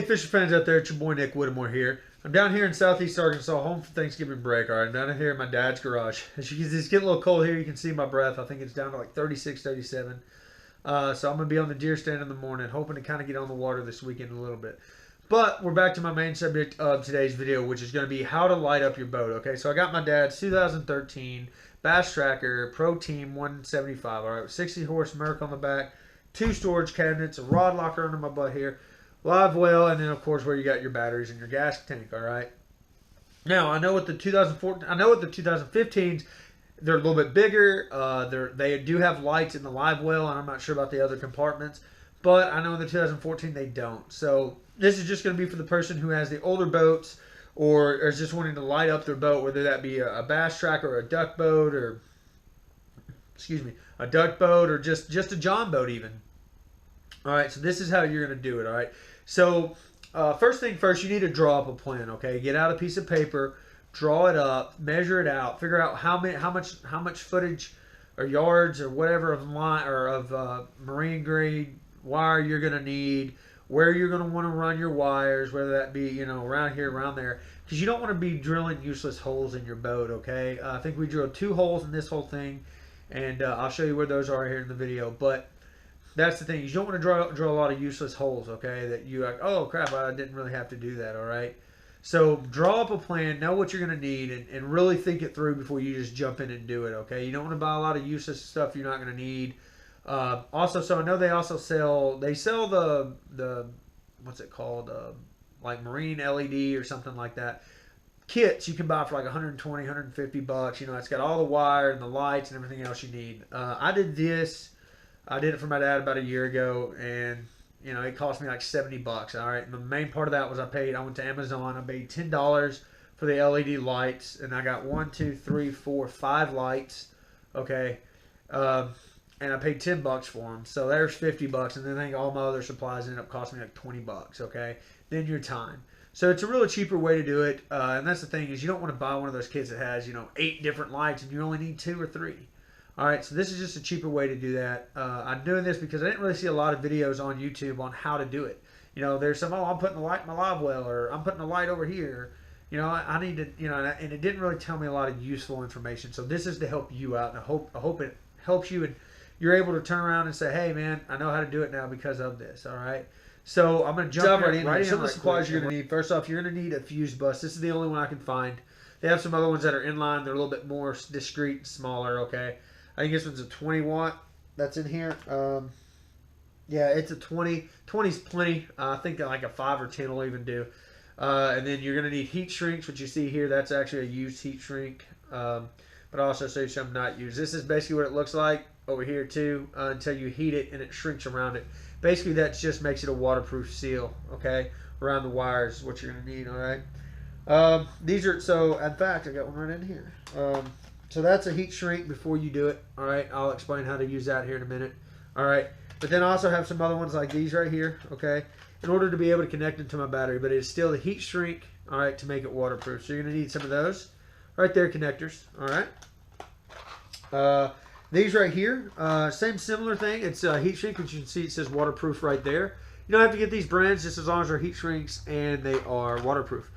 Fisher fans out there, it's your boy Nick Whittemore here. I'm down here in Southeast Arkansas, home for Thanksgiving break. All right, I'm down here in my dad's garage. As you can see, it's getting a little cold here. You can see my breath. I think it's down to like 36, 37. So I'm going to be on the deer stand in the morning, hoping to kind of get on the water this weekend a little bit. But we're back to my main subject of today's video, which is going to be how to light up your boat. Okay, so I got my dad's 2013 Bass Tracker Pro Team 175. All right, with 60 horse Merc on the back, 2 storage cabinets, a rod locker under my butt here, live well, and then of course where you got your batteries and your gas tank. All right. Now I know with the 2015s, they're a little bit bigger. They do have lights in the live well, and I'm not sure about the other compartments, but I know in the 2014 they don't. So this is just going to be for the person who has the older boats or is just wanting to light up their boat, whether that be a Bass Tracker or a duck boat or, a duck boat or just a John boat even. All right, so this is how you're going to do it, all right? So first thing first, you need to draw up a plan, okay? Get out a piece of paper, draw it up, measure it out, figure out how much footage or yards or whatever of line or of marine grade wire you're going to need, where you're going to want to run your wires, whether that be, around here, around there, because you don't want to be drilling useless holes in your boat, okay? I think we drilled 2 holes in this whole thing, and I'll show you where those are here in the video, but that's the thing. You don't want to drill a lot of useless holes, okay? That you like, oh crap, I didn't really have to do that, all right? So draw up a plan, know what you're going to need, and really think it through before you just jump in and do it, okay? You don't want to buy a lot of useless stuff you're not going to need. Also, so I know they also sell the what's it called, like marine LED or something like that. Kits you can buy for like 120, 150 bucks. It's got all the wire and the lights and everything else you need. I did it for my dad about a year ago, and it cost me like 70 bucks. All right, and the main part of that was I went to Amazon. I paid $10 for the LED lights, and I got 1, 2, 3, 4, 5 lights. Okay, and I paid 10 bucks for them. So there's 50 bucks, and then I think all my other supplies ended up costing me like 20 bucks. Okay, then your time. So it's a really cheaper way to do it, and that's the thing is you don't want to buy one of those kits that has 8 different lights and you only need 2 or 3. All right, so this is just a cheaper way to do that. I'm doing this because I didn't really see a lot of videos on YouTube on how to do it. There's some, I'm putting a light in my live well, or I'm putting a light over here. I need to, and it didn't really tell me a lot of useful information. So this is to help you out, and I hope it helps you, and you're able to turn around and say, hey, man, I know how to do it now because of this, all right? So I'm going to jump right in. Some of the supplies you're going to need. First off, you're going to need a fuse bus. This is the only one I can find. They have some other ones that are inline. They're a little bit more discreet and smaller, okay? I think this one's a 20 watt that's in here. Yeah, it's a 20. 20's plenty. I think like a 5 or 10 will even do. And then you're going to need heat shrinks, which you see here. That's actually a used heat shrink. But I'll also show you some not used. This is basically what it looks like over here too, until you heat it and it shrinks around it. Basically, that just makes it a waterproof seal, okay? Around the wires is what you're going to need, all right? These are, so in fact, I got one right in here. So that's a heat shrink before you do it. All right, I'll explain how to use that here in a minute. All right, but then I also have some other ones like these right here, okay, in order to be able to connect them to my battery, but it's still the heat shrink, all right, to make it waterproof. So you're going to need some of those right there, connectors, all right. These right here, same similar thing. It's a heat shrink, which you can see it says waterproof right there. You don't have to get these brands just as long as they're heat shrinks and they are waterproof.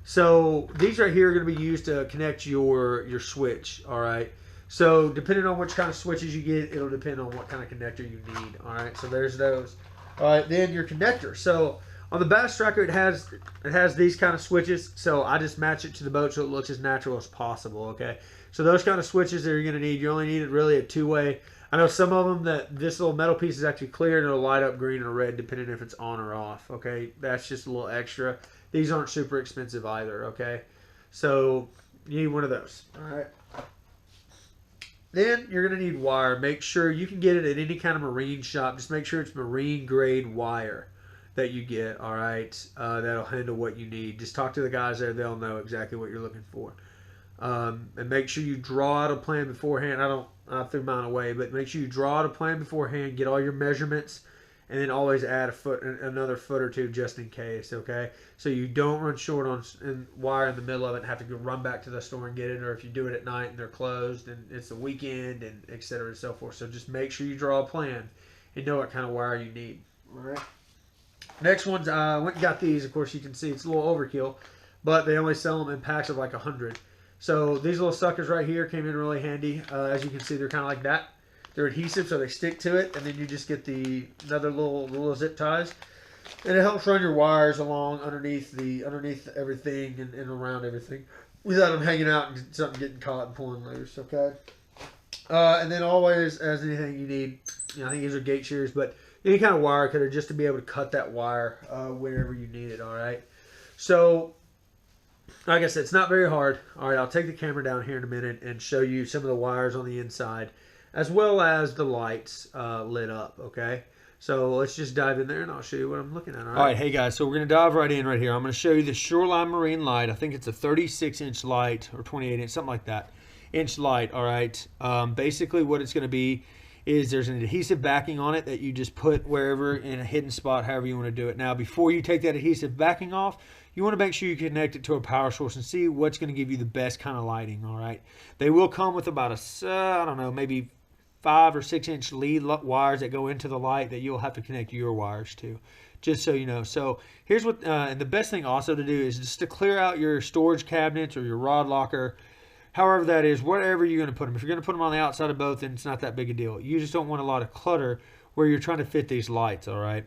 So these right here are going to be used to connect your switch, all right? So depending on which kind of switches you get, it'll depend on what kind of connector you need, all right? So there's those. All right, then your connector. So on the Bass Tracker, it has these kind of switches, so I just match it to the boat so it looks as natural as possible, okay? So those kind of switches that you're going to need, you only need it really a 2-way. I know some of them that this little metal piece is actually clear and it'll light up green or red depending if it's on or off, okay? That's just a little extra. These aren't super expensive either, okay? So you need one of those, all right? Then you're going to need wire. Make sure you can get it at any kind of marine shop. Just make sure it's marine grade wire that you get, all right? That'll handle what you need. Just talk to the guys there. They'll know exactly what you're looking for. And make sure you draw out a plan beforehand. I threw mine away, but make sure you draw out a plan beforehand. Get all your measurements. And then always add another foot or 2 just in case, okay? So you don't run short on wire in the middle of it and have to go run back to the store and get it, or if you do it at night and they're closed and it's the weekend and et cetera and so forth. So just make sure you draw a plan and know what kind of wire you need, all right? Next ones, I went and got these. Of course, you can see it's a little overkill, but they only sell them in packs of like 100. So these little suckers right here came in really handy. As you can see, they're kind of like that. They're adhesive, so they stick to it, and then you just get another little zip ties, and it helps run your wires along underneath everything and around everything without them hanging out and something getting caught and pulling loose. Okay. And then always, as anything you need, I think these are gate shears, but any kind of wire cutter just to be able to cut that wire wherever you need it. All right. So, like I said, it's not very hard. All right, I'll take the camera down here in a minute and show you some of the wires on the inside, as well as the lights lit up. Okay. So let's just dive in there and I'll show you what I'm looking at. All right, hey guys, so we're going to dive right in right here. I'm going to show you the Shoreline Marine light. I think it's a 36-inch light or 28-inch, something like that, inch light. All right. Basically what it's going to be is there's an adhesive backing on it that you just put wherever in a hidden spot, however you want to do it. Now, before you take that adhesive backing off, you want to make sure you connect it to a power source and see what's going to give you the best kind of lighting. All right. They will come with about I don't know, maybe 5 or 6 inch lead wires that go into the light that you'll have to connect your wires to, just so you know. So here's what, and the best thing also to do is just to clear out your storage cabinets or your rod locker, however that is, wherever you're going to put them. If you're going to put them on the outside of both, then it's not that big a deal. You just don't want a lot of clutter where you're trying to fit these lights, all right?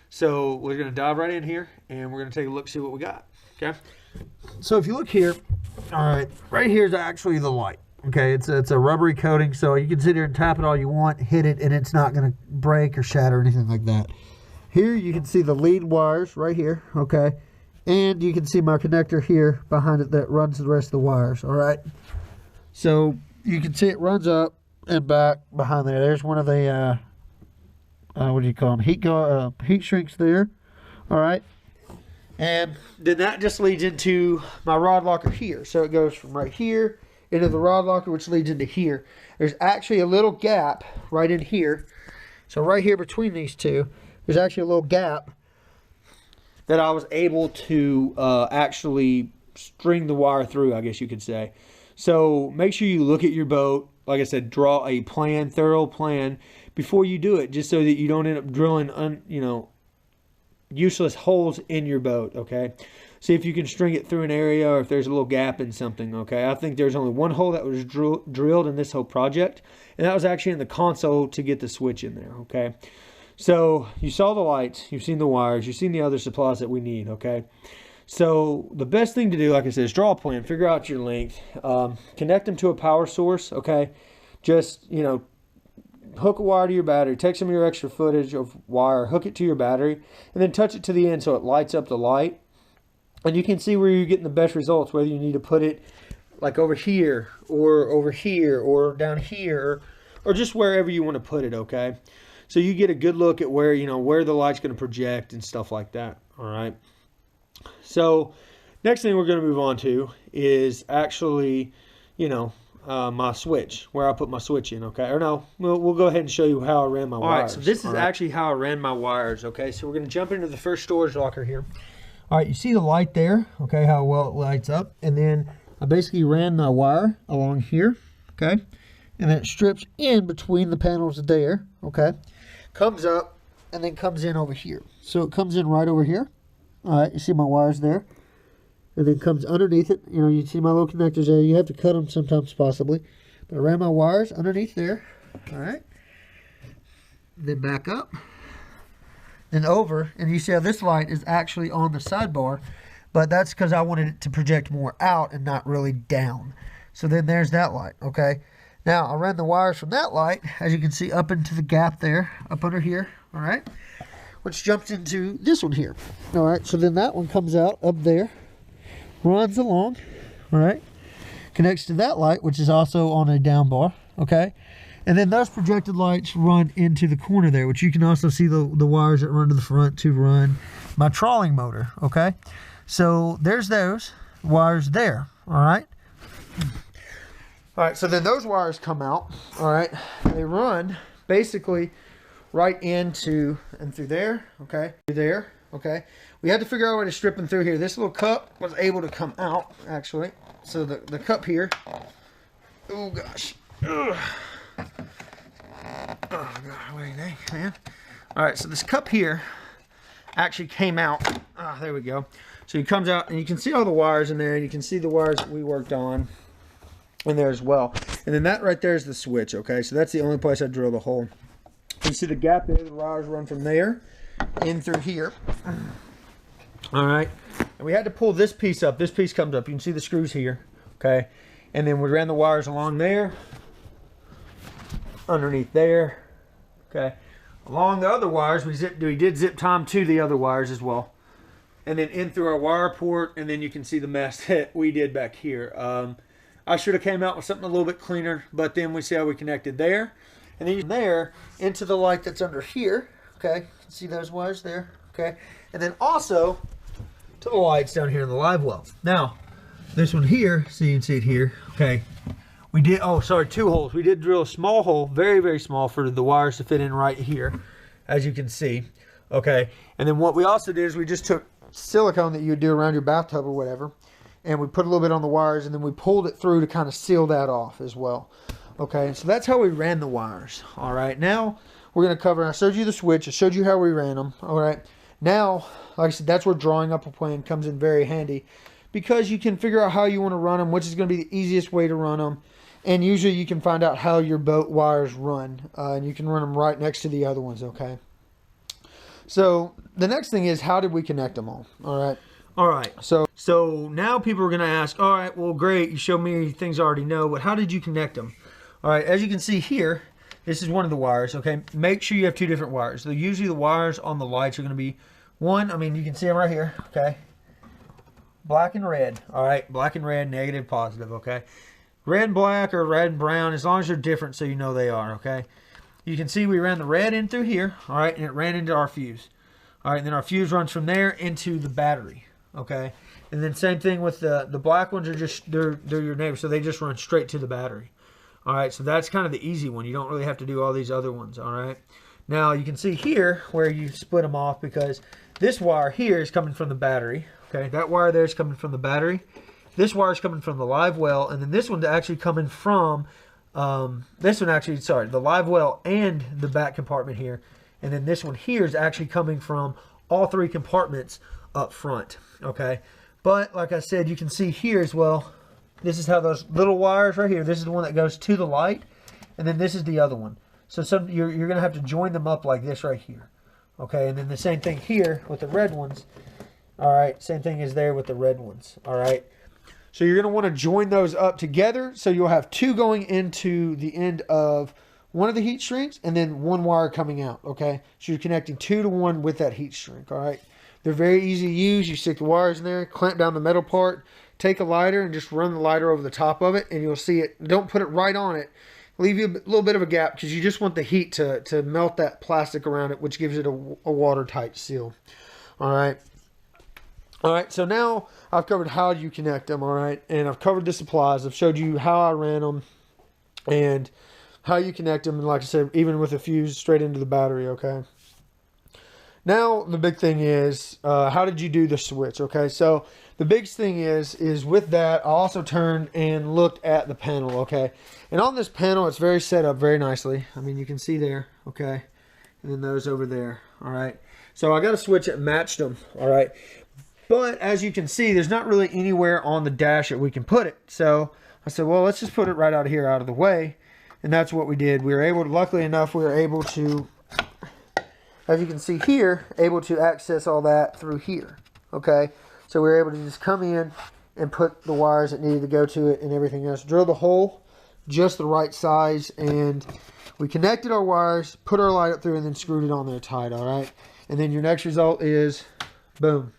So we're going to dive right in here, and we're going to take a look, see what we got, okay? So if you look here, all right, right here is actually the light. Okay, it's a rubbery coating, so you can sit here and tap it all you want, hit it, and it's not going to break or shatter or anything like that. Here you can see the lead wires right here, okay? And you can see my connector here behind it that runs the rest of the wires, all right? So you can see it runs up and back behind there. There's one of the, what do you call them, heat shrinks there, all right? And then that just leads into my rod locker here. So it goes from right here into the rod locker, which leads into here. There's actually a little gap right in here. So right here between these two, there's actually a little gap that I was able to actually string the wire through, I guess you could say. So make sure you look at your boat. Like I said, draw a plan, thorough plan before you do it, just so that you don't end up drilling, useless holes in your boat, okay? See if you can string it through an area or if there's a little gap in something, okay? I think there's only one hole that was drilled in this whole project, and that was actually in the console to get the switch in there, okay? So you saw the lights, you've seen the wires, you've seen the other supplies that we need, okay? So the best thing to do, like I said, is draw a plan, figure out your length, connect them to a power source, okay? Just, hook a wire to your battery, take some of your extra footage of wire, hook it to your battery, and then touch it to the end so it lights up the light. And you can see where you're getting the best results, whether you need to put it like over here or down here or just wherever you want to put it, okay? So you get a good look at where, where the light's going to project and stuff like that, all right? So next thing we're going to move on to is actually, my switch, where I put my switch in, okay? Or no, we'll go ahead and show you how I ran my wires. All right, so this is actually how I ran my wires, okay? So we're going to jump into the first storage locker here. All right, you see the light there, okay, how well it lights up. And then I basically ran my wire along here, okay? And then it strips in between the panels there, okay? Comes up and then comes in over here. So it comes in right over here. All right, you see my wires there. And then comes underneath it. You see my little connectors there. You have to cut them sometimes possibly. But I ran my wires underneath there. All right. Then back up. Then over, and you see how this light is actually on the sidebar, but that's because I wanted it to project more out and not really down. So then there's that light, okay? Now, I ran the wires from that light, as you can see, up into the gap there, up under here, all right? Which jumps into this one here, all right? So then that one comes out up there, runs along, all right? Connects to that light, which is also on a down bar, okay? And then those projected lights run into the corner there, which you can also see the wires that run to the front to run my trawling motor, okay? So there's those wires there, all right? All right, so then those wires come out, all right? They run basically right into and through there, okay? Through there, okay? We had to figure out a way to strip them through here. This little cup was able to come out, actually. So the cup here, oh gosh. Ugh. Oh God, what do you think, man? All right, so this cup here actually came out. Ah, there we go. So it comes out and you can see all the wires in there, and you can see the wires that we worked on in there as well. And then that right there is the switch, okay? So that's the only place I drill the hole. You see the gap there, the wires run from there in through here. All right. And we had to pull this piece up. This piece comes up. You can see the screws here, okay? And then we ran the wires along there, underneath there, okay? Along the other wires, we did zip time to the other wires as well. And then in through our wire port, and then you can see the mess that we did back here. I should have came out with something a little bit cleaner, but then we see how we connected there. And then there into the light that's under here, okay? You can see those wires there, okay? And then also to the lights down here in the live well. Now, this one here, so you can see it here, okay? We did, oh, sorry, 2 holes. We did drill a small hole, very, very small, for the wires to fit in right here, as you can see, okay? And then what we also did is we just took silicone that you would do around your bathtub or whatever, and we put a little bit on the wires, and then we pulled it through to kind of seal that off as well. Okay, so that's how we ran the wires. All right, now we're going to cover, I showed you the switch, I showed you how we ran them. All right, now, like I said, that's where drawing up a plan comes in very handy, because you can figure out how you want to run them, which is going to be the easiest way to run them. And usually you can find out how your boat wires run, and you can run them right next to the other ones, okay? So the next thing is, how did we connect them all? All right. All right. So now people are going to ask, all right, well, great, you showed me things I already know, but how did you connect them? All right, as you can see here, this is one of the wires, okay? Make sure you have 2 different wires. So usually the wires on the lights are going to be one, I mean, you can see them right here, okay? Black and red, all right? Black and red, negative, positive, okay? Red and black or red and brown, as long as they're different so you know they are, okay? You can see we ran the red in through here, all right? And it ran into our fuse. All right, and then our fuse runs from there into the battery, okay? And then same thing with the black ones are just, they're your neighbors, so they just run straight to the battery. All right, so that's kind of the easy one. You don't really have to do all these other ones, all right? Now, you can see here where you split them off, because this wire here is coming from the battery, okay? That wire there is coming from the battery. This wire is coming from the live well, and then this one's actually coming from, the live well and the back compartment here. And then this one here is actually coming from all 3 compartments up front, okay? But, like I said, you can see here as well, this is how those little wires right here, this is the one that goes to the light, and then this is the other one. So you're going to have to join them up like this right here. Okay, and then the same thing here with the red ones. All right, same thing as there with the red ones. All right. So you're going to want to join those up together, so you'll have 2 going into the end of one of the heat shrink, and then 1 wire coming out, okay? So you're connecting 2 to 1 with that heat shrink, all right? They're very easy to use. You stick the wires in there, clamp down the metal part, take a lighter and just run the lighter over the top of it, and you'll see it. Don't put it right on it. Leave you a little bit of a gap, because you just want the heat to melt that plastic around it, which gives it a watertight seal. All right. All right, so now I've covered how you connect them, all right? And I've covered the supplies. I've showed you how I ran them and how you connect them. And like I said, even with a fuse straight into the battery, okay? Now, the big thing is, how did you do the switch, okay? So the biggest thing is with that, I also turned and looked at the panel, okay? And on this panel, it's very set up very nicely. I mean, you can see there, okay? And then those over there, all right? So I got a switch that matched them, all right? But as you can see, there's not really anywhere on the dash that we can put it. So I said, well, let's just put it right out of here, out of the way. And that's what we did. We were able to, luckily enough, we were able to, as you can see here, able to access all that through here. Okay, so we were able to just come in and put the wires that needed to go to it and everything else. Drill the hole just the right size, and we connected our wires, put our light up through, and then screwed it on there tight, all right? And then your next result is, boom.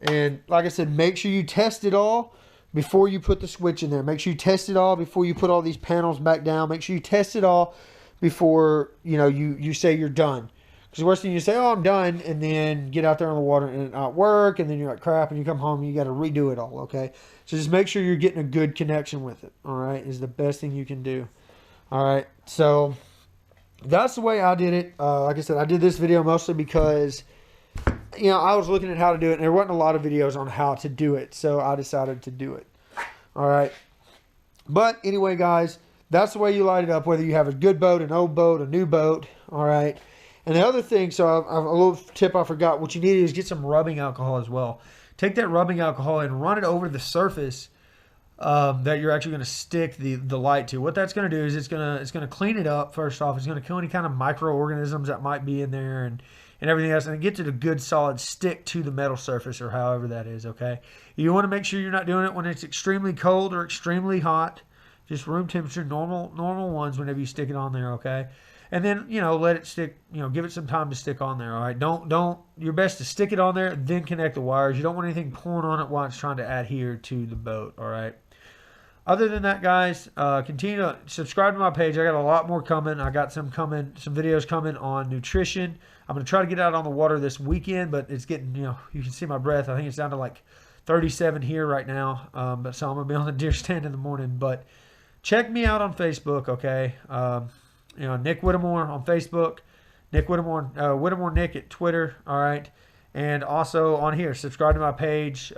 And like I said, make sure you test it all before you put the switch in there. Make sure you test it all before you put all these panels back down. Make sure you test it all before, you know, you say you're done. Because the worst thing you say, oh, I'm done, and then get out there on the water and it not work, and then you're like, crap, and you come home and you got to redo it all, okay? So just make sure you're getting a good connection with it, all right, is the best thing you can do. All right, so that's the way I did it. Like I said, I did this video mostly because, you know, I was looking at how to do it, and there wasn't a lot of videos on how to do it, so I decided to do it. All right. But anyway, guys, that's the way you light it up, whether you have a good boat, an old boat, a new boat, all right? And the other thing, so a little tip I forgot, what you need is get some rubbing alcohol as well. Take that rubbing alcohol and run it over the surface that you're actually going to stick the light to. What that's going to do is it's going to clean it up. First off, it's going to kill any kind of microorganisms that might be in there and everything else, and it gets it a good solid stick to the metal surface or however that is. Okay, you want to make sure you're not doing it when it's extremely cold or extremely hot. Just room temperature, normal ones whenever you stick it on there. Okay. And then, let it stick, give it some time to stick on there, all right? Don't, your best to stick it on there, then connect the wires. You don't want anything pulling on it while it's trying to adhere to the boat, all right? Other than that, guys, continue to subscribe to my page. I got a lot more coming. I got some videos coming on nutrition. I'm going to try to get out on the water this weekend, but it's getting, you can see my breath. I think it's down to like 37 here right now. So I'm going to be on the deer stand in the morning. But check me out on Facebook, okay? Nick Whittemore on Facebook, Nick Whittemore, Whittemore Nick at Twitter, all right? And also on here, subscribe to my page.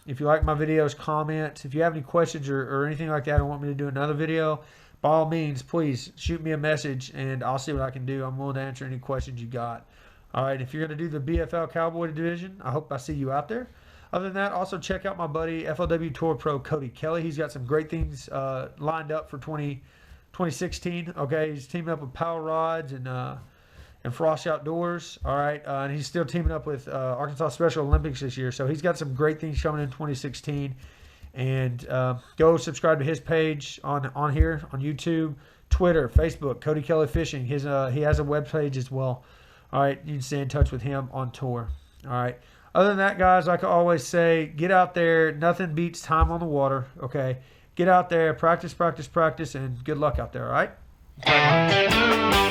If you like my videos, comment. If you have any questions or anything like that, or want me to do another video, by all means, please shoot me a message, and I'll see what I can do. I'm willing to answer any questions you got. All right, if you're going to do the BFL Cowboy Division, I hope I see you out there. Other than that, also check out my buddy, FLW Tour Pro Cody Kelly. He's got some great things lined up for 2016. Okay, he's teaming up with Power Rods and Frost Outdoors. All right, and he's still teaming up with Arkansas Special Olympics this year. So he's got some great things coming in 2016. And go subscribe to his page on here on YouTube, Twitter, Facebook, Cody Kelly Fishing. He has a web page as well. All right, you can stay in touch with him on tour. All right. Other than that, guys, like I always say, get out there. Nothing beats time on the water. Okay. Get out there, practice, and good luck out there, all right?